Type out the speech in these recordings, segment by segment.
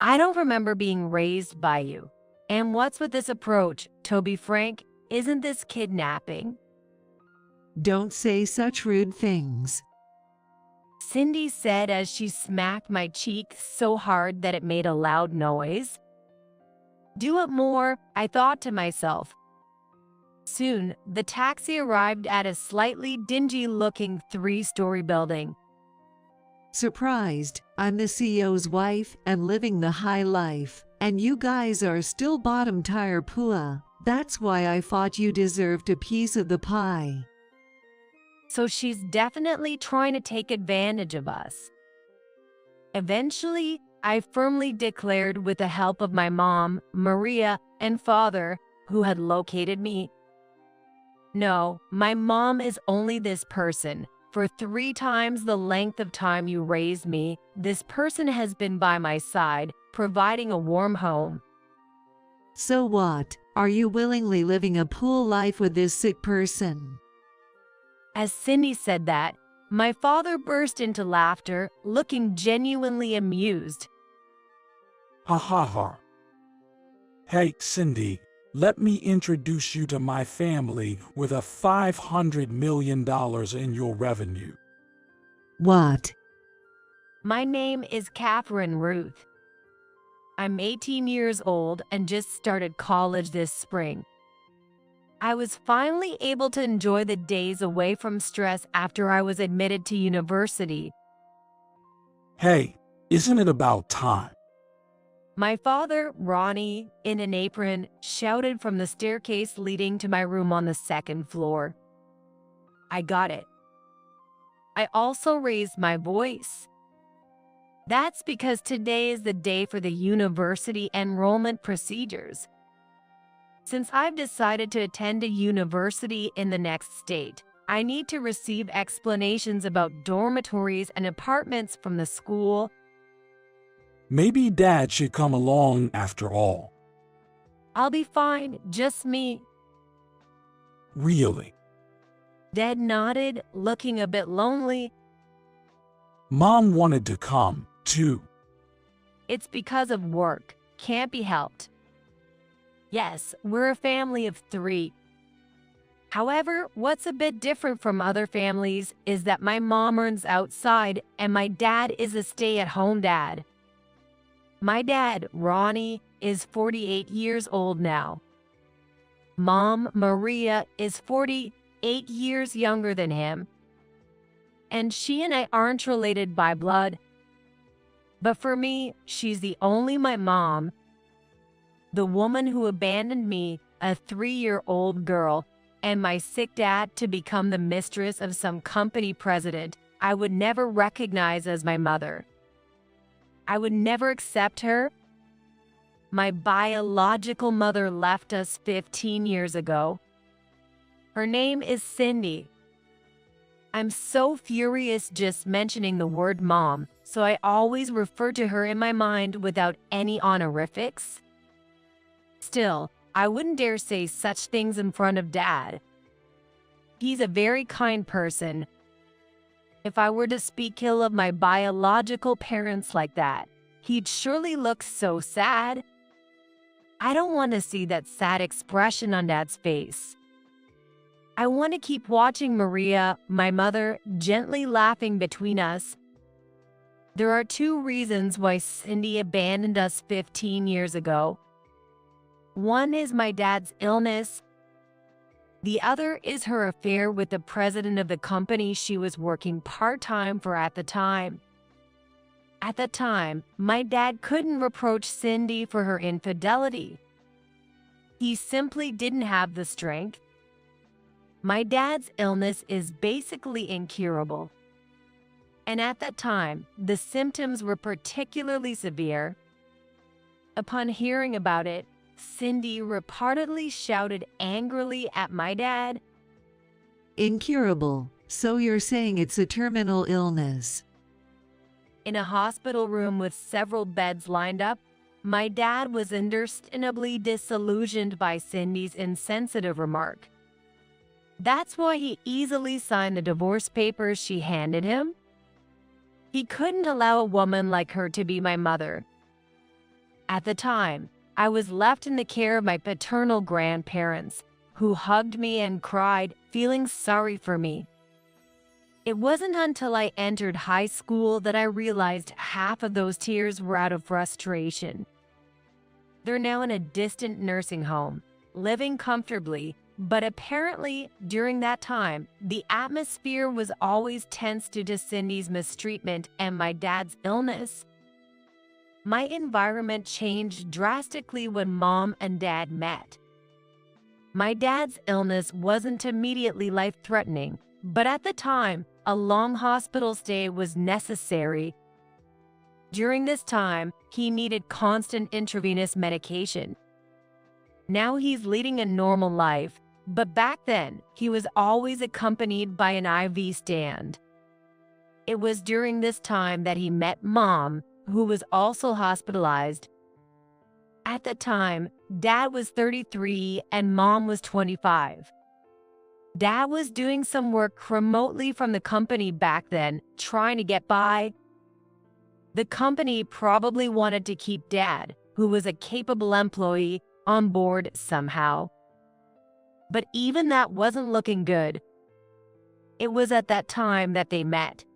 I don't remember being raised by you. And what's with this approach, Toby Frank? Isn't this kidnapping? Don't say such rude things. Cindy said as she smacked my cheek so hard that it made a loud noise. Do it more, I thought to myself. Soon, the taxi arrived at a slightly dingy-looking 3-story building. Surprised, I'm the CEO's wife and living the high life, and you guys are still bottom tier pua. That's why I thought you deserved a piece of the pie. So she's definitely trying to take advantage of us. Eventually, I firmly declared with the help of my mom, Maria, and father, who had located me. No, my mom is only this person. For 3 times the length of time you raised me, this person has been by my side, providing a warm home. So what? Are you willingly living a pool life with this sick person? As Cindy said that, my father burst into laughter, looking genuinely amused. Ha ha ha. Hey, Cindy, let me introduce you to my family with a $500 million in your revenue. What? My name is Catherine Ruth. I'm 18 years old and just started college this spring. I was finally able to enjoy the days away from stress after I was admitted to university. Hey, isn't it about time? My father, Ronnie, in an apron, shouted from the staircase leading to my room on the 2nd floor. I got it. I also raised my voice. That's because today is the day for the university enrollment procedures. Since I've decided to attend a university in the next state, I need to receive explanations about dormitories and apartments from the school. Maybe Dad should come along after all. I'll be fine, just me. Really? Dad nodded, looking a bit lonely. Mom wanted to come, too. It's because of work. Can't be helped. Yes, we're a family of 3. However, what's a bit different from other families is that my mom earns outside and my dad is a stay-at-home dad. My dad, Ronnie, is 48 years old now. Mom, Maria, is 48 years younger than him. And she and I aren't related by blood. But for me, she's the only my mom. The woman who abandoned me, a 3-year-old girl, and my sick dad to become the mistress of some company president I would never recognize as my mother. I would never accept her. My biological mother left us 15 years ago. Her name is Cindy. I'm so furious just mentioning the word mom, so I always refer to her in my mind without any honorifics. Still, I wouldn't dare say such things in front of Dad. He's a very kind person. If I were to speak ill of my biological parents like that, he'd surely look so sad. I don't want to see that sad expression on Dad's face. I want to keep watching Maria, my mother, gently laughing between us. There are 2 reasons why Cindy abandoned us 15 years ago. One is my dad's illness. The other is her affair with the president of the company she was working part-time for at the time. At the time, my dad couldn't reproach Cindy for her infidelity. He simply didn't have the strength. My dad's illness is basically incurable. And at that time, the symptoms were particularly severe. Upon hearing about it, Cindy reportedly shouted angrily at my dad. Incurable. So you're saying it's a terminal illness? In a hospital room with several beds lined up, my dad was understandably disillusioned by Cindy's insensitive remark. That's why he easily signed the divorce papers she handed him. He couldn't allow a woman like her to be my mother. At the time, I was left in the care of my paternal grandparents, who hugged me and cried, feeling sorry for me. It wasn't until I entered high school that I realized half of those tears were out of frustration. They're now in a distant nursing home, living comfortably, but apparently, during that time, the atmosphere was always tense due to Cindy's mistreatment and my dad's illness. My environment changed drastically when Mom and Dad met. My dad's illness wasn't immediately life-threatening, but at the time, a long hospital stay was necessary. During this time, he needed constant intravenous medication. Now he's leading a normal life, but back then, he was always accompanied by an IV stand. It was during this time that he met Mom, who was also hospitalized. At the time, Dad was 33 and Mom was 25. Dad was doing some work remotely from the company back then, trying to get by. The company probably wanted to keep Dad, who was a capable employee, on board somehow. But even that wasn't looking good. It was at that time that they met.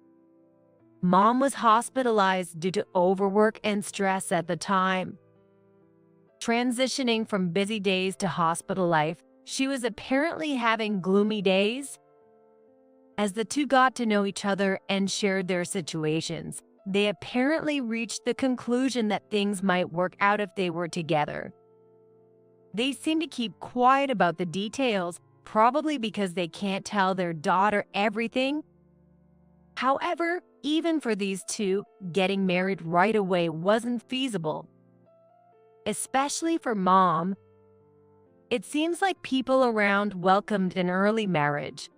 Mom was hospitalized due to overwork and stress at the time. Transitioning from busy days to hospital life, she was apparently having gloomy days. As the two got to know each other and shared their situations, they apparently reached the conclusion that things might work out if they were together. They seem to keep quiet about the details, probably because they can't tell their daughter everything. However, even for these two, getting married right away wasn't feasible. Especially for Mom. It seems like people around welcomed an early marriage.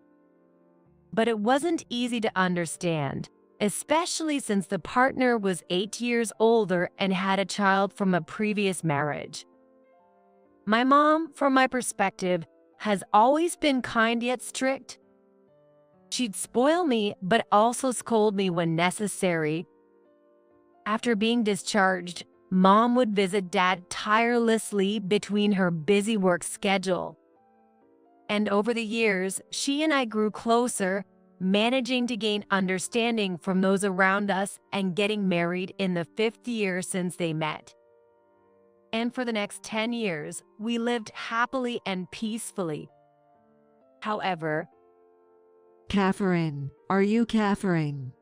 But it wasn't easy to understand, especially since the partner was 8 years older and had a child from a previous marriage. My mom, from my perspective, has always been kind yet strict. She'd spoil me, but also scold me when necessary. After being discharged, Mom would visit Dad tirelessly between her busy work schedule. And over the years, she and I grew closer, managing to gain understanding from those around us and getting married in the 5th year since they met. And for the next 10 years, we lived happily and peacefully. However, Catherine, are you Catherine?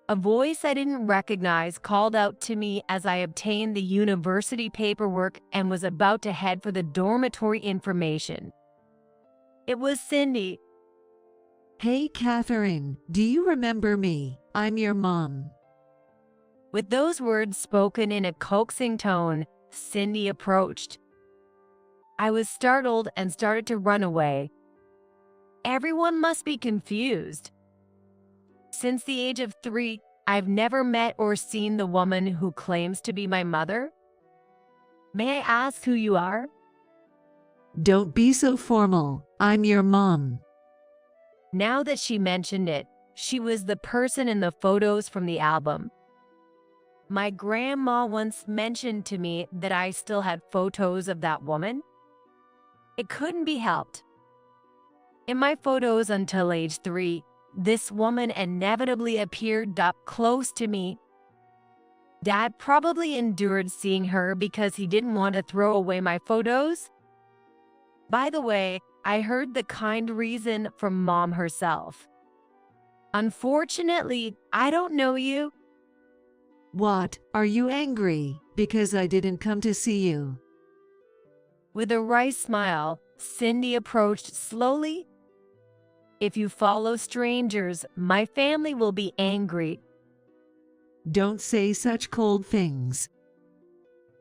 a voice I didn't recognize called out to me as I obtained the university paperwork and was about to head for the dormitory information. It was Cindy. Hey Catherine, do you remember me? I'm your mom. With those words spoken in a coaxing tone, Cindy approached. I was startled and started to run away. Everyone must be confused. Since the age of 3, I've never met or seen the woman who claims to be my mother. May I ask who you are? Don't be so formal. I'm your mom. Now that she mentioned it, she was the person in the photos from the album. My grandma once mentioned to me that I still had photos of that woman. It couldn't be helped. In my photos until age 3, this woman inevitably appeared up close to me. Dad probably endured seeing her because he didn't want to throw away my photos. By the way, I heard the kind reason from Mom herself. Unfortunately, I don't know you. What, are you angry because I didn't come to see you? With a wry smile, Cindy approached slowly. If you follow strangers, my family will be angry. Don't say such cold things.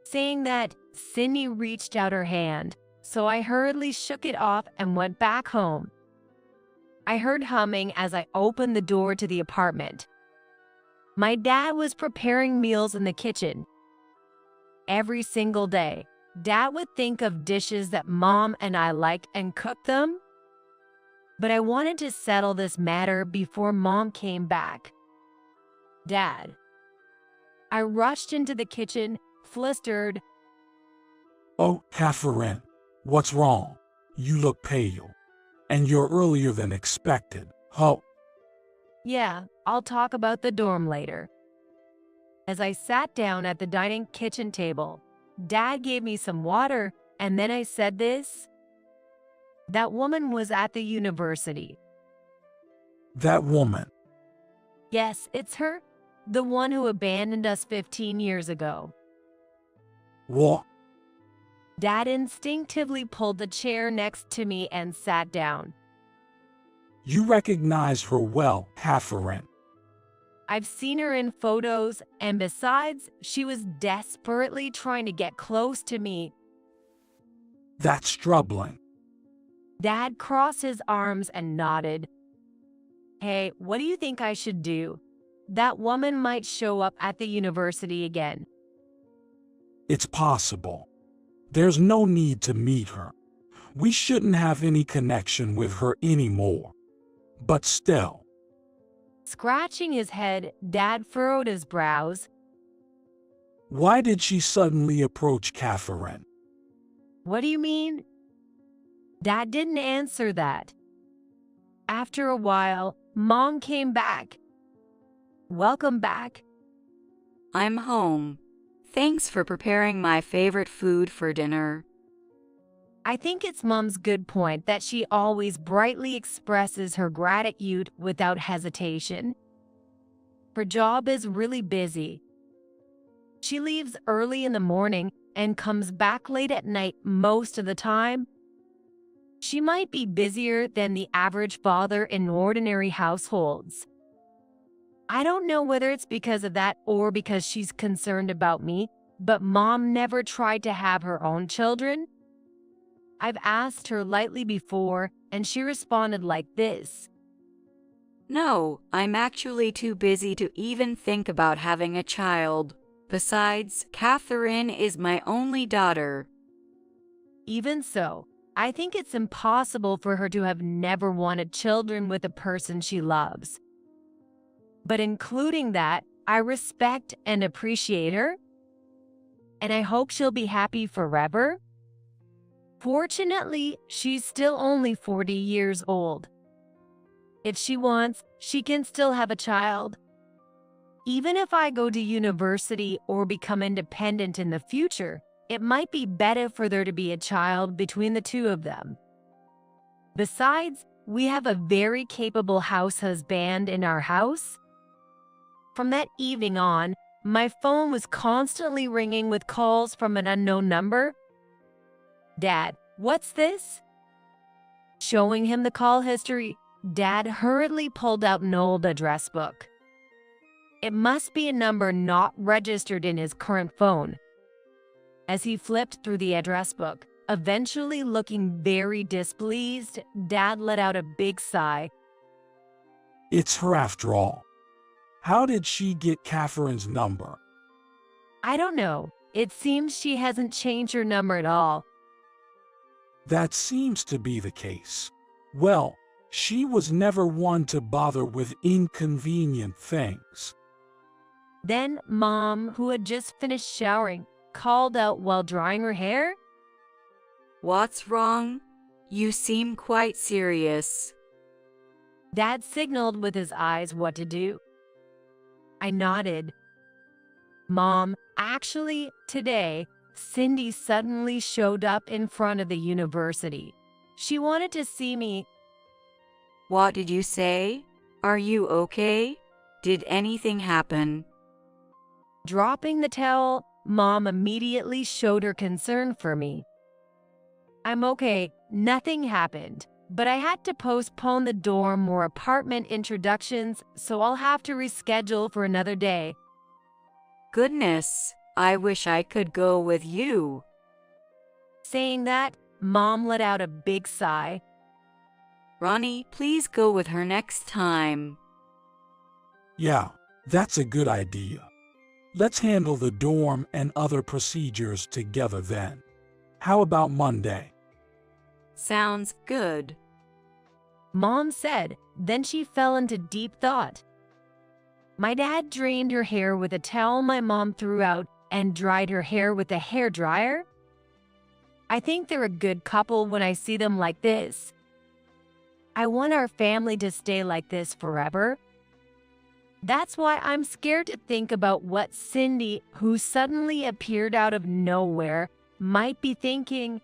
Saying that, Cindy reached out her hand, so I hurriedly shook it off and went back home. I heard humming as I opened the door to the apartment. My dad was preparing meals in the kitchen. Every single day, Dad would think of dishes that Mom and I liked and cook them. But I wanted to settle this matter before Mom came back. Dad. I rushed into the kitchen, flustered. Oh, Catherine, what's wrong? You look pale. And you're earlier than expected. Oh, Yeah, I'll talk about the dorm later. As I sat down at the dining kitchen table, Dad gave me some water, and then I said this. That woman was at the university. that woman. Yes, it's her. The one who abandoned us 15 years ago. What? Dad instinctively pulled the chair next to me and sat down. You recognize her well, Catherine. I've seen her in photos, and besides, she was desperately trying to get close to me. That's troubling. Dad crossed his arms and nodded. Hey, what do you think I should do? That woman might show up at the university again. It's possible. There's no need to meet her. We shouldn't have any connection with her anymore. But still. Scratching his head, Dad furrowed his brows. Why did she suddenly approach Catherine? What do you mean? Dad didn't answer that. After a while, Mom came back. Welcome back. I'm home. Thanks for preparing my favorite food for dinner. I think it's Mom's good point that she always brightly expresses her gratitude without hesitation. Her job is really busy. She leaves early in the morning and comes back late at night most of the time. She might be busier than the average father in ordinary households. I don't know whether it's because of that or because she's concerned about me, but Mom never tried to have her own children. I've asked her lightly before, and she responded like this. No, I'm actually too busy to even think about having a child. Besides, Catherine is my only daughter. Even so, I think it's impossible for her to have never wanted children with a person she loves. But including that, I respect and appreciate her, and I hope she'll be happy forever. Fortunately, she's still only 40 years old. If she wants, she can still have a child. Even if I go to university or become independent in the future, it might be better for there to be a child between the two of them. Besides, we have a very capable house husband in our house. From that evening on, my phone was constantly ringing with calls from an unknown number. Dad, what's this? Showing him the call history, Dad hurriedly pulled out an old address book. It must be a number not registered in his current phone. As he flipped through the address book, eventually looking very displeased, Dad let out a big sigh. It's her after all. How did she get Catherine's number? I don't know. It seems she hasn't changed her number at all. That seems to be the case. Well, she was never one to bother with inconvenient things. Then Mom, who had just finished showering, called out while drying her hair. What's wrong? You seem quite serious. Dad signaled with his eyes what to do. I nodded. Mom, actually, today, Cindy suddenly showed up in front of the university. She wanted to see me. What did you say? Are you okay? Did anything happen? Dropping the towel, Mom immediately showed her concern for me. I'm okay, nothing happened, but I had to postpone the dorm or apartment introductions, so I'll have to reschedule for another day. Goodness, I wish I could go with you. Saying that, Mom let out a big sigh. Ronnie, please go with her next time. Yeah, that's a good idea. Let's handle the dorm and other procedures together then. How about Monday? Sounds good. Mom said, then she fell into deep thought. My dad drained her hair with a towel my mom threw out and dried her hair with a hairdryer. I think they're a good couple when I see them like this. I want our family to stay like this forever. That's why I'm scared to think about what Cindy, who suddenly appeared out of nowhere, might be thinking.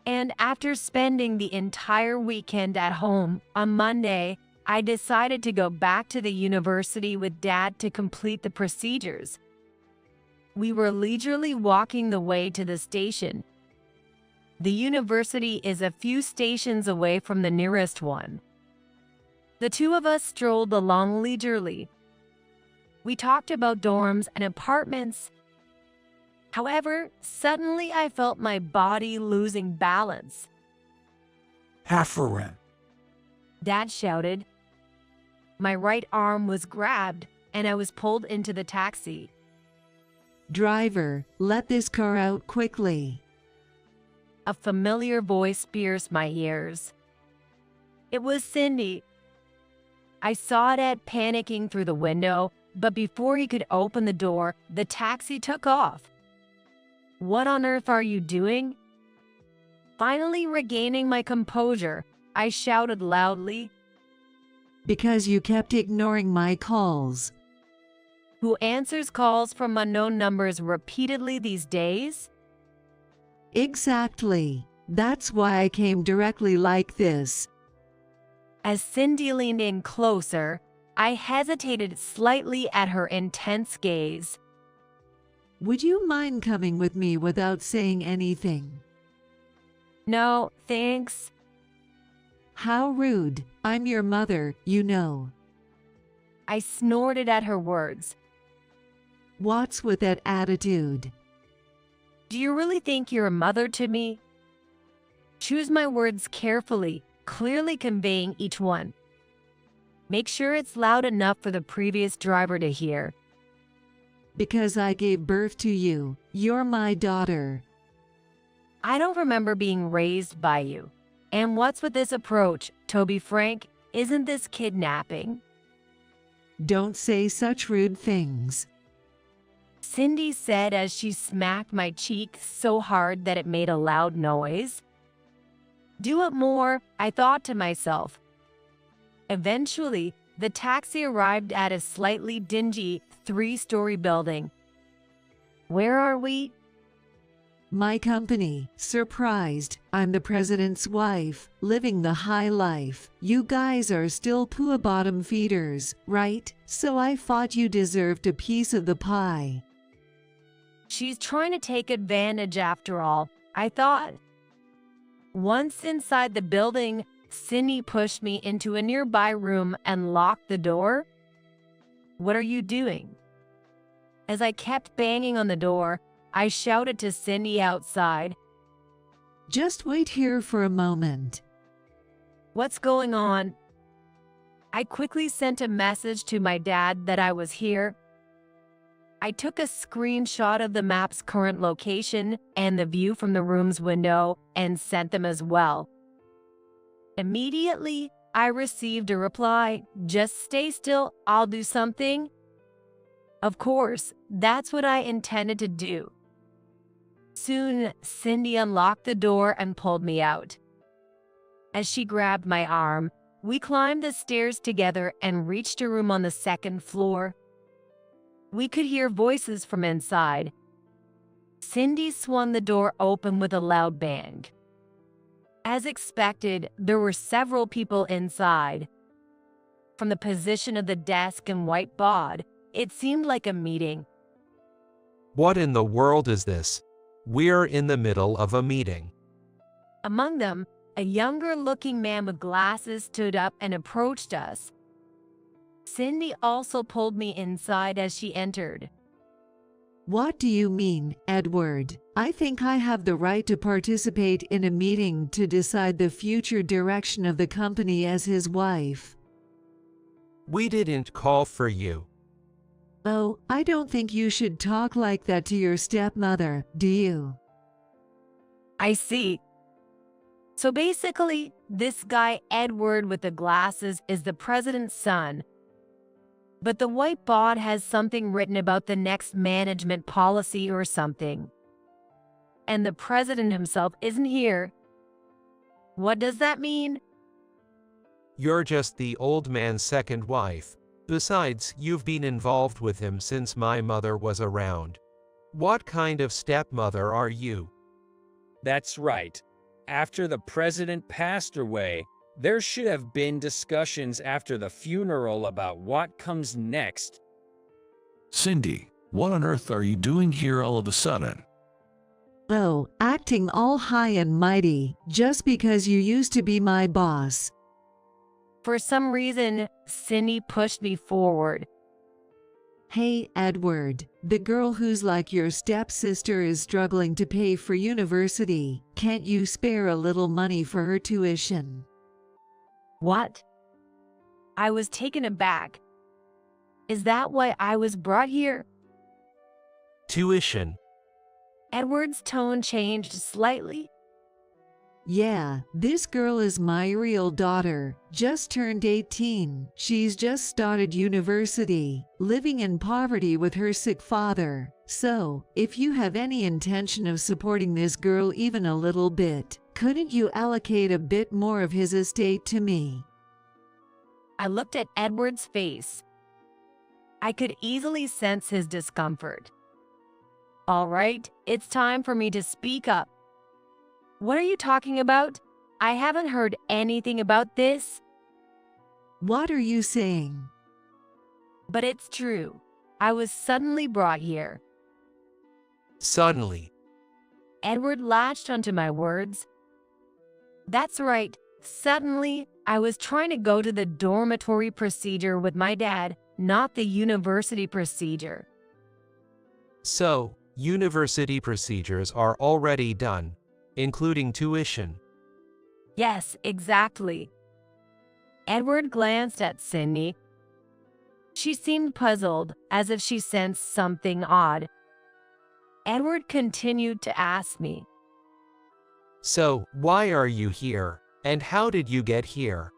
And after spending the entire weekend at home, on Monday, I decided to go back to the university with Dad to complete the procedures. We were leisurely walking the way to the station. The university is a few stations away from the nearest one. The two of us strolled along leisurely. We talked about dorms and apartments. However, suddenly I felt my body losing balance. Harassment. Dad shouted. My right arm was grabbed, and I was pulled into the taxi. Driver, let this car out quickly. A familiar voice pierced my ears. It was Cindy. I saw Dad panicking through the window, but before he could open the door, the taxi took off. What on earth are you doing? Finally regaining my composure, I shouted loudly. Because you kept ignoring my calls. Who answers calls from unknown numbers repeatedly these days? Exactly. That's why I came directly like this. As Cindy leaned in closer, I hesitated slightly at her intense gaze. Would you mind coming with me without saying anything? No, thanks. How rude. I'm your mother, you know. I snorted at her words. What's with that attitude? Do you really think you're a mother to me? Choose my words carefully, clearly conveying each one. Make sure it's loud enough for the previous driver to hear. Because I gave birth to you. You're my daughter. I don't remember being raised by you. And what's with this approach, Toby Frank? Isn't this kidnapping? Don't say such rude things. Cindy said as she smacked my cheek so hard that it made a loud noise. Do it more, I thought to myself. Eventually, the taxi arrived at a slightly dingy 3-story building. Where are we? My company. Surprised. I'm the president's wife, living the high life. You guys are still poor bottom feeders, right? So I thought you deserved a piece of the pie. She's trying to take advantage after all, I thought. Once inside the building, Cindy pushed me into a nearby room and locked the door. What are you doing? As I kept banging on the door, I shouted to Cindy outside. Just wait here for a moment. What's going on? I quickly sent a message to my dad that I was here. I took a screenshot of the map's current location and the view from the room's window and sent them as well. Immediately, I received a reply, just stay still, I'll do something. Of course, that's what I intended to do. Soon, Cindy unlocked the door and pulled me out. As she grabbed my arm, we climbed the stairs together and reached a room on the 2nd floor. We could hear voices from inside. Cindy swung the door open with a loud bang. As expected, there were several people inside. From the position of the desk and whiteboard, it seemed like a meeting. What in the world is this? We're in the middle of a meeting. Among them, a younger-looking man with glasses stood up and approached us. Cindy also pulled me inside as she entered. What do you mean, Edward? I think I have the right to participate in a meeting to decide the future direction of the company as his wife. We didn't call for you. Oh, I don't think you should talk like that to your stepmother, do you? I see. So basically, this guy Edward with the glasses is the president's son. But the white bod has something written about the next management policy or something. And the president himself isn't here. What does that mean? You're just the old man's second wife. Besides, you've been involved with him since my mother was around. What kind of stepmother are you? That's right. After the president passed away, there should have been discussions after the funeral about what comes next. Cindy, what on earth are you doing here all of a sudden? Oh, acting all high and mighty, just because you used to be my boss. For some reason, Cindy pushed me forward. Hey, Edward, the girl who's like your stepsister is struggling to pay for university. Can't you spare a little money for her tuition? What? I was taken aback. Is that why I was brought here? Tuition. Edward's tone changed slightly. Yeah, this girl is my real daughter. Just turned 18. She's just started university, living in poverty with her sick father. So, if you have any intention of supporting this girl even a little bit, couldn't you allocate a bit more of his estate to me? I looked at Edward's face. I could easily sense his discomfort. All right, it's time for me to speak up. What are you talking about? I haven't heard anything about this. What are you saying? But it's true. I was suddenly brought here. Suddenly. Edward latched onto my words. That's right. Suddenly, I was trying to go to the dormitory procedure with my dad, not the university procedure. So, university procedures are already done, including tuition. Yes, exactly. Edward glanced at Cindy. She seemed puzzled, as if she sensed something odd. Edward continued to ask me. So, why are you here, and how did you get here?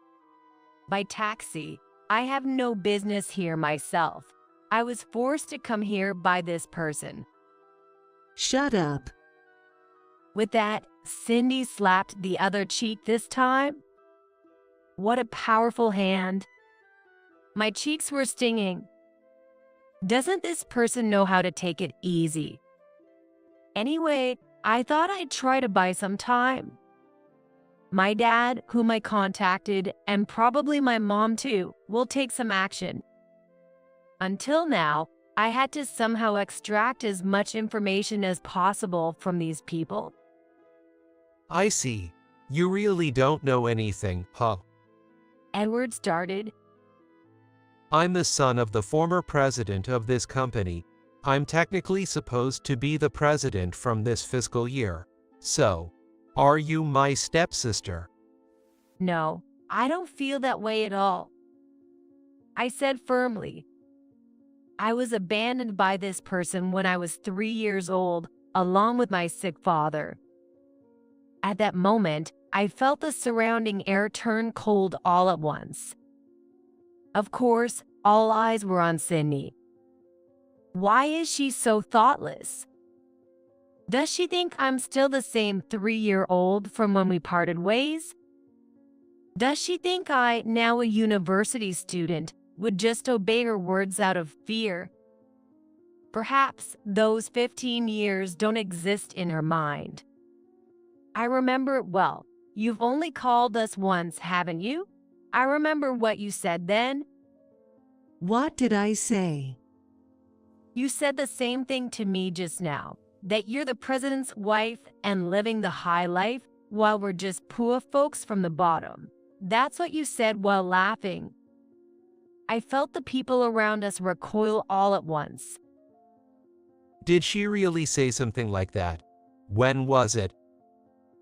By taxi. I have no business here myself. I was forced to come here by this person. Shut up. With that, Cindy slapped the other cheek this time. What a powerful hand. My cheeks were stinging. Doesn't this person know how to take it easy? Anyway, I thought I'd try to buy some time. My dad, whom I contacted, and probably my mom too, will take some action. Until now, I had to somehow extract as much information as possible from these people. I see. You really don't know anything, huh? Edward started. I'm the son of the former president of this company. I'm technically supposed to be the president from this fiscal year. So, are you my stepsister? No, I don't feel that way at all. I said firmly. I was abandoned by this person when I was 3 years old, along with my sick father. At that moment, I felt the surrounding air turn cold all at once. Of course, all eyes were on Cindy. Why is she so thoughtless? Does she think I'm still the same 3-year-old from when we parted ways? Does she think I, now a university student, would just obey her words out of fear? Perhaps those 15 years don't exist in her mind. I remember it well. You've only called us once, haven't you? I remember what you said then. What did I say? You said the same thing to me just now, that you're the president's wife and living the high life while we're just poor folks from the bottom. That's what you said while laughing. I felt the people around us recoil all at once. Did she really say something like that? When was it?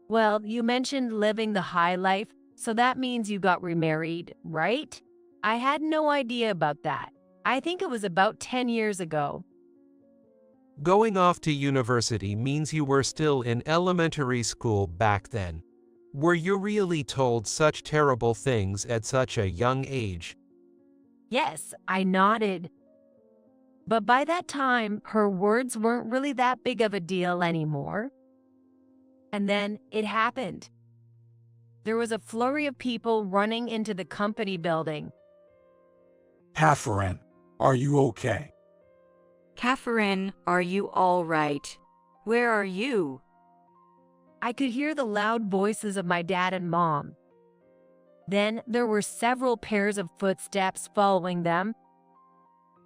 Well, you mentioned living the high life, so that means you got remarried, right? I had no idea about that. I think it was about 10 years ago. Going off to university means you were still in elementary school back then. Were you really told such terrible things at such a young age? Yes, I nodded. But by that time, her words weren't really that big of a deal anymore. And then it happened. There was a flurry of people running into the company building. Catherine, are you okay? Catherine, are you all right? Where are you? I could hear the loud voices of my dad and mom. Then there were several pairs of footsteps following them.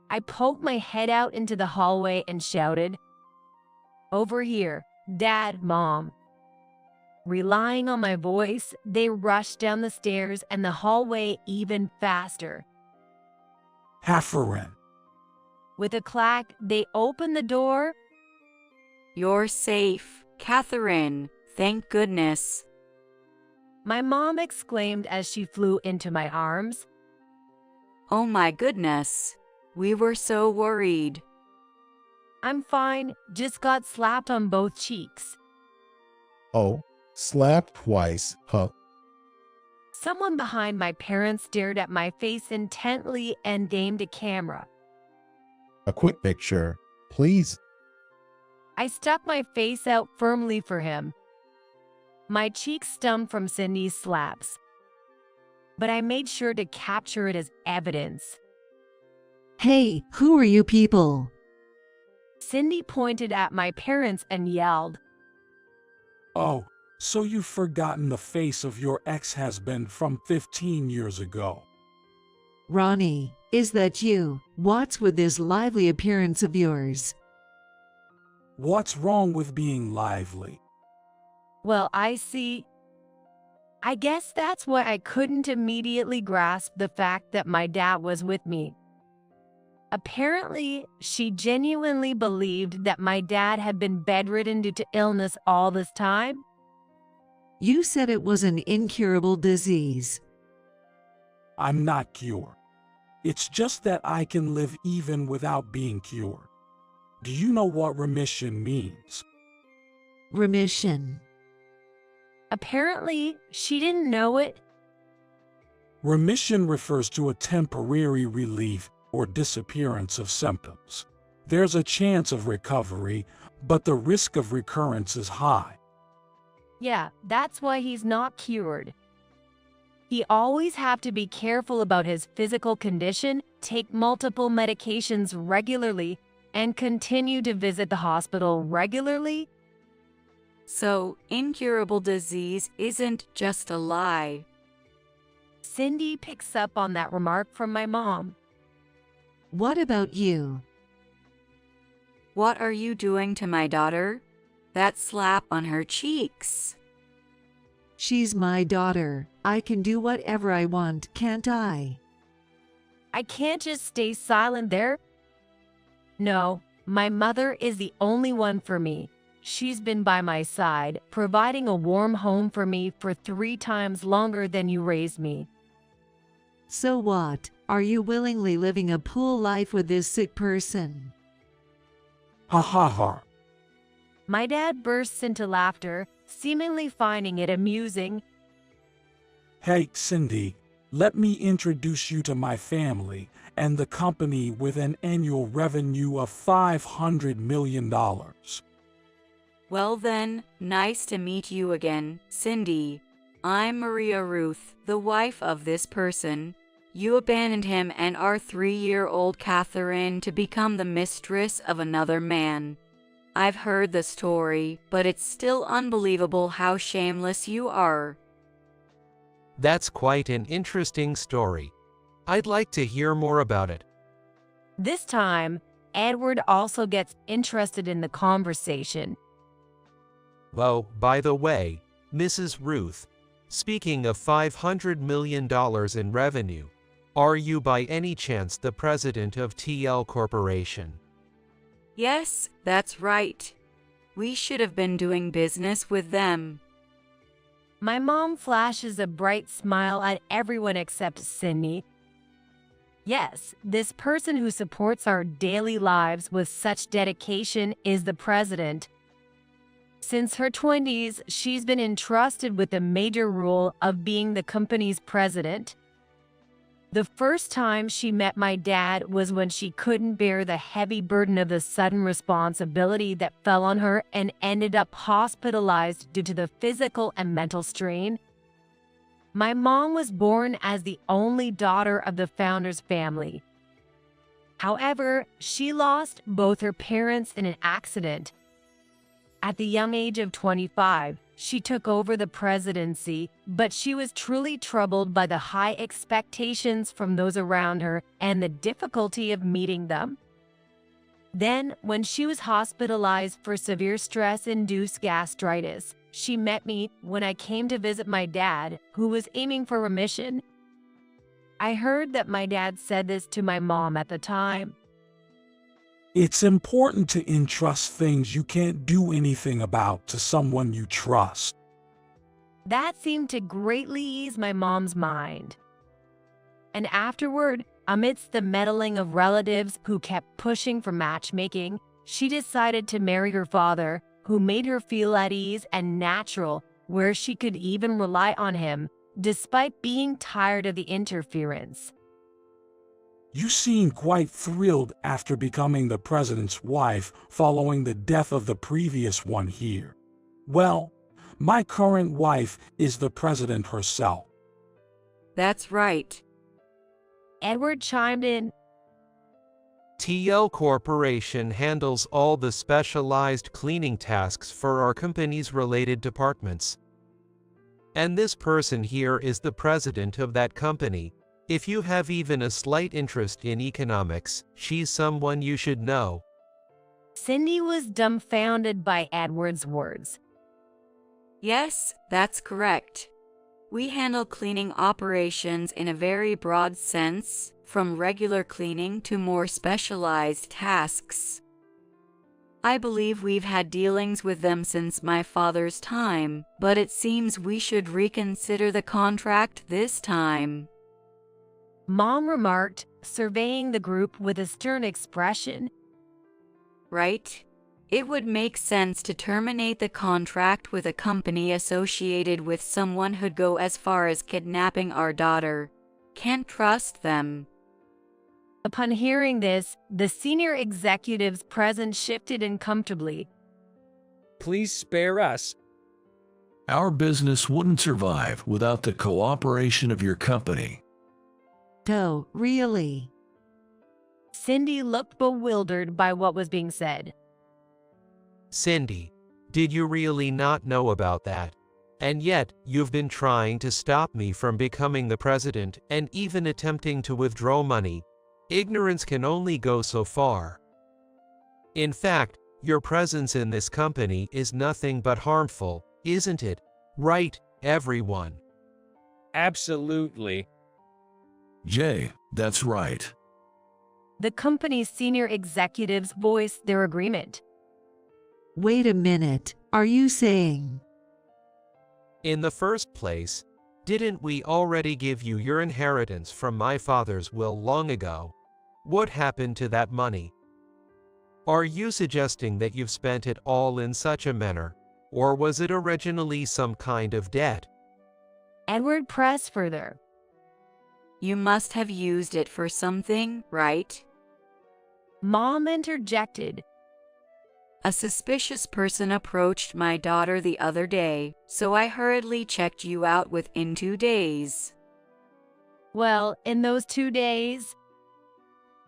I poked my head out into the hallway and shouted, "Over here, Dad, Mom." Relying on my voice, they rushed down the stairs and the hallway even faster. Catherine, With a clack, they opened the door. You're safe, Catherine. Thank goodness. My mom exclaimed as she flew into my arms. Oh my goodness. We were so worried. I'm fine, just got slapped on both cheeks. Oh, slapped twice, huh? Someone behind my parents stared at my face intently and aimed a camera. A quick picture, please. I stuck my face out firmly for him. My cheeks stung from Cindy's slaps, but I made sure to capture it as evidence. Hey, who are you people? Cindy pointed at my parents and yelled, oh, so you've forgotten the face of your ex-husband from 15 years ago. Ronnie, is that you? What's with this lively appearance of yours? What's wrong with being lively? "Well, I see." I guess that's why I couldn't immediately grasp the fact that my dad was with me. Apparently, she genuinely believed that my dad had been bedridden due to illness all this time. You said it was an incurable disease. I'm not cured. It's just that I can live even without being cured. Do you know what remission means? Remission. Apparently, she didn't know it. Remission refers to a temporary relief or disappearance of symptoms. There's a chance of recovery, but the risk of recurrence is high. Yeah, that's why he's not cured. He always have to be careful about his physical condition, take multiple medications regularly, and continue to visit the hospital regularly. So, incurable disease isn't just a lie. Cindy picks up on that remark from my mom. What about you? What are you doing to my daughter? That slap on her cheeks. She's my daughter. I can do whatever I want, can't I? I can't just stay silent there. No, my mother is the only one for me. She's been by my side, providing a warm home for me for 3 times longer than you raised me. So what? Are you willingly living a pool life with this sick person? Ha ha ha. My dad bursts into laughter, seemingly finding it amusing. Hey, Cindy, let me introduce you to my family and the company with an annual revenue of $500 million. Well then, nice to meet you again, Cindy. I'm Maria Ruth, the wife of this person. You abandoned him and our 3-year-old Catherine to become the mistress of another man. I've heard the story, but it's still unbelievable how shameless you are. That's quite an interesting story. I'd like to hear more about it. This time, Edward also gets interested in the conversation. Oh, by the way, Mrs. Ruth, speaking of $500 million in revenue, are you by any chance the president of TL Corporation? Yes, that's right. We should have been doing business with them. My mom flashes a bright smile at everyone except Cindy. Yes, this person who supports our daily lives with such dedication is the president. Since her 20s, she's been entrusted with the major role of being the company's president. The first time she met my dad was when she couldn't bear the heavy burden of the sudden responsibility that fell on her and ended up hospitalized due to the physical and mental strain. My mom was born as the only daughter of the founder's family. However, she lost both her parents in an accident. At the young age of 25, she took over the presidency, but she was truly troubled by the high expectations from those around her and the difficulty of meeting them. Then, when she was hospitalized for severe stress-induced gastritis, she met me when I came to visit my dad, who was aiming for remission. I heard that my dad said this to my mom at the time. It's important to entrust things you can't do anything about to someone you trust. That seemed to greatly ease my mom's mind. And afterward, amidst the meddling of relatives who kept pushing for matchmaking, she decided to marry her father, who made her feel at ease and natural, where she could even rely on him, despite being tired of the interference. You seem quite thrilled after becoming the president's wife following the death of the previous one here. Well, my current wife is the president herself. That's right. Edward chimed in. TL Corporation handles all the specialized cleaning tasks for our company's related departments. And this person here is the president of that company. If you have even a slight interest in economics, she's someone you should know. Cindy was dumbfounded by Edward's words. Yes, that's correct. We handle cleaning operations in a very broad sense, from regular cleaning to more specialized tasks. I believe we've had dealings with them since my father's time, but it seems we should reconsider the contract this time. Mom remarked, surveying the group with a stern expression. Right? It would make sense to terminate the contract with a company associated with someone who'd go as far as kidnapping our daughter. Can't trust them. Upon hearing this, the senior executives present shifted uncomfortably. Please spare us. Our business wouldn't survive without the cooperation of your company. Oh, really? Cindy looked bewildered by what was being said. Cindy, did you really not know about that? And yet, you've been trying to stop me from becoming the president and even attempting to withdraw money. Ignorance can only go so far. In fact, your presence in this company is nothing but harmful, isn't it? Right, everyone? Absolutely. Jay, that's right. The company's senior executives voiced their agreement. Wait a minute, are you saying? In the first place, didn't we already give you your inheritance from my father's will long ago? What happened to that money? Are you suggesting that you've spent it all in such a manner, or was it originally some kind of debt? Edward pressed further. You must have used it for something, right? Mom interjected. A suspicious person approached my daughter the other day, so I hurriedly checked you out within 2 days. Well, in those 2 days?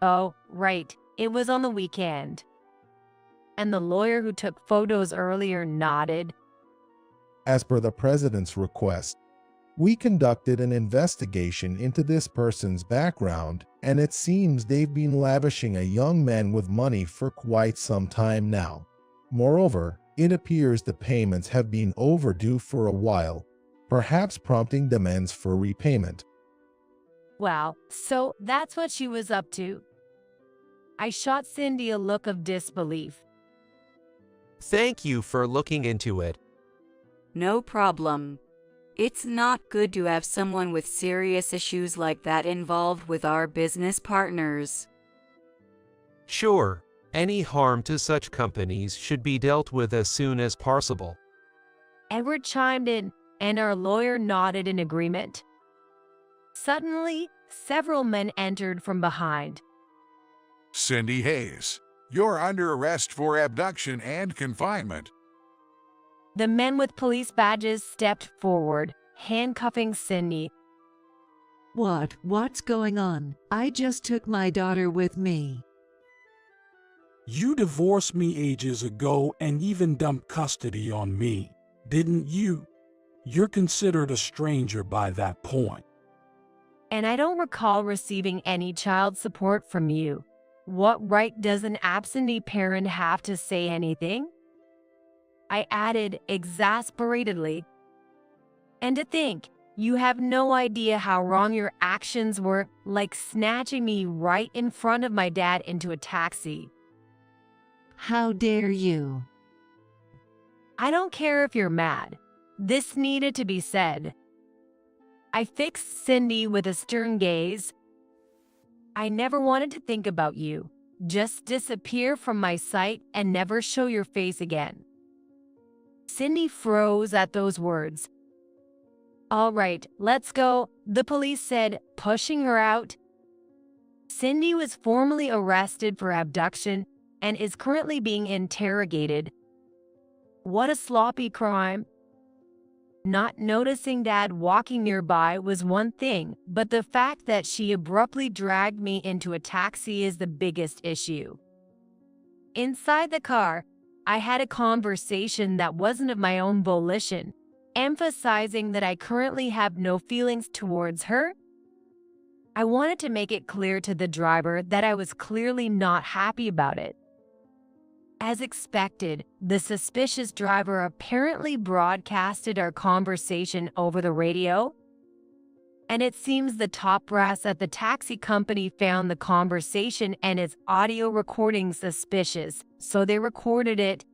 Oh, right, it was on the weekend. And the lawyer who took photos earlier nodded. As per the president's request, we conducted an investigation into this person's background, and it seems they've been lavishing a young man with money for quite some time now. Moreover, it appears the payments have been overdue for a while, perhaps prompting demands for repayment. Wow, so that's what she was up to. I shot Cindy a look of disbelief. Thank you for looking into it. No problem. It's not good to have someone with serious issues like that involved with our business partners. Sure, any harm to such companies should be dealt with as soon as possible. Edward chimed in, and our lawyer nodded in agreement. Suddenly, several men entered from behind. Cindy Hayes, you're under arrest for abduction and confinement. The men with police badges stepped forward, handcuffing Cindy. What's going on? I just took my daughter with me. You divorced me ages ago and even dumped custody on me, didn't you? You're considered a stranger by that point. And I don't recall receiving any child support from you. What right does an absentee parent have to say anything? I added exasperatedly. And to think, you have no idea how wrong your actions were, like snatching me right in front of my dad into a taxi. How dare you? I don't care if you're mad. This needed to be said. I fixed Cindy with a stern gaze. I never wanted to think about you. Just disappear from my sight and never show your face again. Cindy froze at those words. All right, let's go, the police said, pushing her out. Cindy was formally arrested for abduction and is currently being interrogated. What a sloppy crime. Not noticing Dad walking nearby was one thing, but the fact that she abruptly dragged me into a taxi is the biggest issue. Inside the car, I had a conversation that wasn't of my own volition, emphasizing that I currently have no feelings towards her. I wanted to make it clear to the driver that I was clearly not happy about it. As expected, the suspicious driver apparently broadcasted our conversation over the radio. And it seems the top brass at the taxi company found the conversation and its audio recording suspicious, so they recorded it.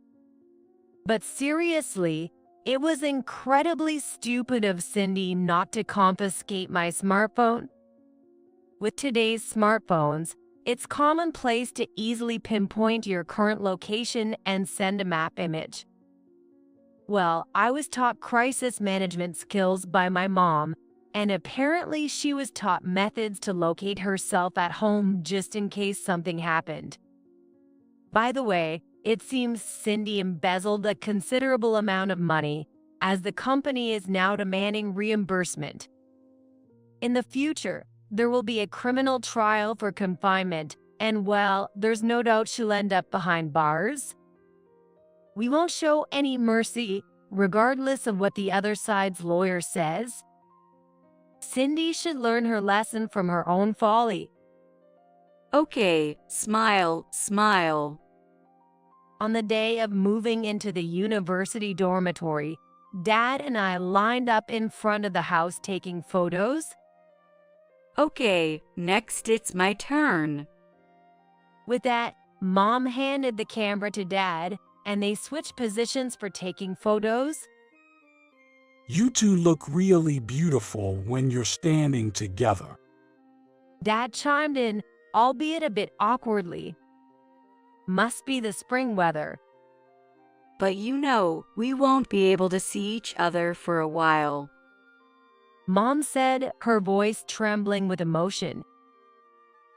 But seriously, it was incredibly stupid of Cindy not to confiscate my smartphone. With today's smartphones, it's commonplace to easily pinpoint your current location and send a map image. Well, I was taught crisis management skills by my mom, and apparently she was taught methods to locate herself at home just in case something happened. By the way, it seems Cindy embezzled a considerable amount of money, as the company is now demanding reimbursement. In the future, there will be a criminal trial for confinement, and well, there's no doubt she'll end up behind bars. We won't show any mercy, regardless of what the other side's lawyer says. Cindy should learn her lesson from her own folly. Okay, smile, smile. On the day of moving into the university dormitory, Dad and I lined up in front of the house taking photos. Okay, next it's my turn. With that, Mom handed the camera to Dad, and they switched positions for taking photos. You two look really beautiful when you're standing together. Dad chimed in, albeit a bit awkwardly. Must be the spring weather. But you know, we won't be able to see each other for a while. Mom said, her voice trembling with emotion.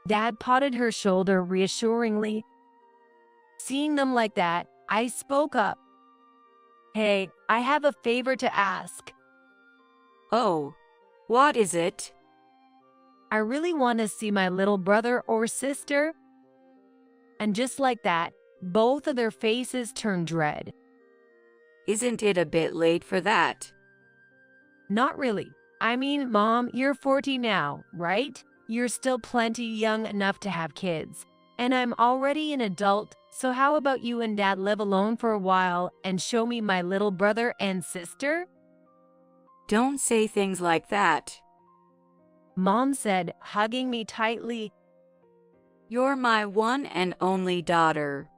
Dad patted her shoulder reassuringly. Seeing them like that, I spoke up. Hey, I have a favor to ask. Oh, what is it? I really want to see my little brother or sister. And just like that, both of their faces turned red. Isn't it a bit late for that? Not really. I mean, Mom, you're 40 now, right? You're still plenty young enough to have kids. And I'm already an adult, so how about you and Dad live alone for a while and show me my little brother and sister? Don't say things like that. Mom said, hugging me tightly. You're my one and only daughter.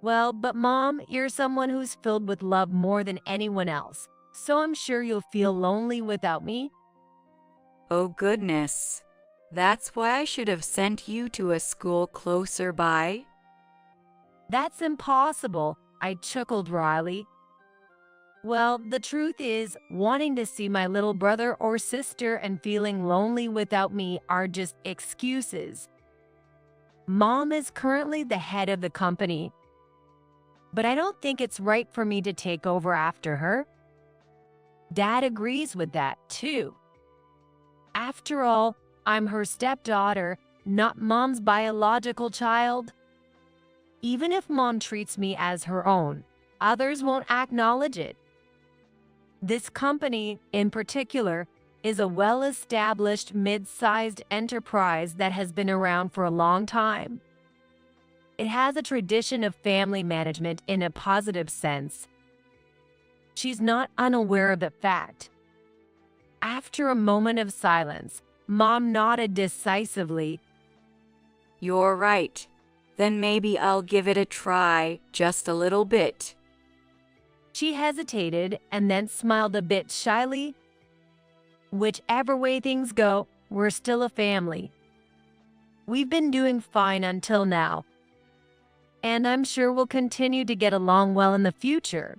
Well, but Mom, you're someone who's filled with love more than anyone else. So I'm sure you'll feel lonely without me. Oh goodness. That's why I should have sent you to a school closer by. That's impossible, I chuckled wryly. Well, the truth is, wanting to see my little brother or sister and feeling lonely without me are just excuses. Mom is currently the head of the company, but I don't think it's right for me to take over after her. Dad agrees with that, too. After all, I'm her stepdaughter, not Mom's biological child. Even if Mom treats me as her own, others won't acknowledge it. This company, in particular, is a well-established mid-sized enterprise that has been around for a long time. It has a tradition of family management in a positive sense. She's not unaware of the fact. After a moment of silence, Mom nodded decisively. You're right. Then maybe I'll give it a try, just a little bit. She hesitated and then smiled a bit shyly. Whichever way things go, we're still a family. We've been doing fine until now, and I'm sure we'll continue to get along well in the future.